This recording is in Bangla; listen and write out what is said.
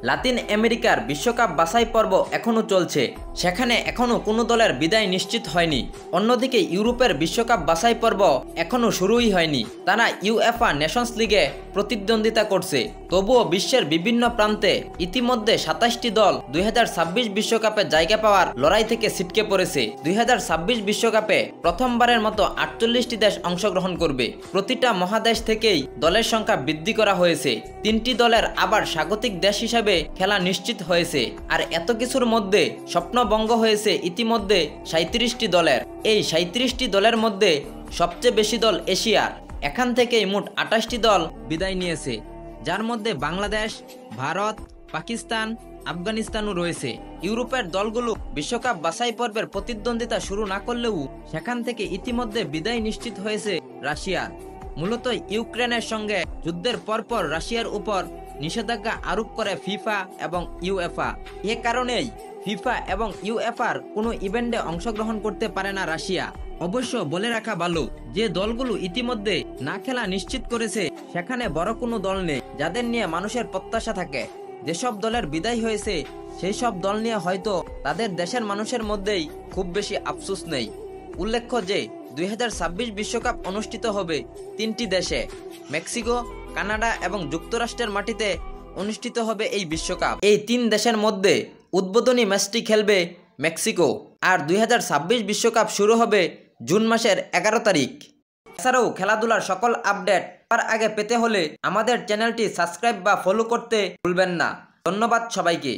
লাতিন আমেরিকার বিশ্বকাপ বাছাই পর্ব এখনও চলছে, সেখানে এখনও কোনো দলের বিদায় নিশ্চিত হয়নি। অন্যদিকে ইউরোপের বিশ্বকাপ বাছাই পর্ব এখনও শুরুই হয়নি, তারা ইউএফা নেশনস লিগে প্রতিদ্বন্দ্বিতা করছে। তবুও বিশ্বের বিভিন্ন প্রান্তে ইতিমধ্যে ২৭টি দল ২০২৬ বিশ্বকাপে জায়গা পাওয়ার লড়াই থেকে ছিটকে পড়েছে। ২০২৬ বিশ্বকাপে প্রথমবারের মতো ৪৮টি দেশ অংশগ্রহণ করবে। প্রতিটা মহাদেশ থেকেই দলের সংখ্যা বৃদ্ধি করা হয়েছে। ৩টি দলের আবার স্বাগতিক দেশ হিসাবে খেলা নিশ্চিত হয়েছে। আর এত কিছুর মধ্যে স্বপ্নভঙ্গ হয়েছে ইতিমধ্যে ৩৭টি দলের। এই ৩৭টি দলের মধ্যে সবচেয়ে বেশি দল এশিয়ার। এখান থেকেই মোট ২৮টি দল বিদায় নিয়েছে, যার মধ্যে বাংলাদেশ, ভারত, পাকিস্তান, আফগানিস্তানও রয়েছে। ইউরোপের দলগুলো বিশ্বকাপ বাছাই পর্বের প্রতিদ্বন্দ্বিতা শুরু না করলেও সেখান থেকে ইতিমধ্যে বিদায় নিশ্চিত হয়েছে রাশিয়ার। মূলত ইউক্রেনের সঙ্গে যুদ্ধের পরপর রাশিয়ার উপর নিষেধাজ্ঞা আরোপ করে ফিফা এবং ইউএফা। এ কারণেই ফিফা এবং ইউএফার কোনো ইভেন্টে অংশগ্রহণ করতে পারে না রাশিয়া। অবশ্য বলে রাখা ভালো, যে দলগুলো ইতিমধ্যে না খেলা নিশ্চিত করেছে সেখানে বড় কোনো দল নেই যাদের নিয়ে মানুষের প্রত্যাশা থাকে। যেসব দলের বিদায় হয়েছে সেই সব দল নিয়ে হয়তো তাদের দেশের মানুষের মধ্যেই খুব বেশি আফসোস নেই। উল্লেখ্য যে ২০২৬ বিশ্বকাপ অনুষ্ঠিত হবে ৩টি দেশে, মেক্সিকো, কানাডা এবং যুক্তরাষ্ট্রের মাটিতে অনুষ্ঠিত হবে এই বিশ্বকাপ। এই ৩ দেশের মধ্যে উদ্বোধনী ম্যাচটি খেলবে মেক্সিকো। আর ২০২৬ বিশ্বকাপ শুরু হবে জুন মাসের ১১ তারিখ। এছাড়াও খেলাধুলার সকল আপডেট সবার আগে পেতে হলে আমাদের চ্যানেলটি সাবস্ক্রাইব বা ফলো করতে ভুলবেন না। ধন্যবাদ সবাইকে।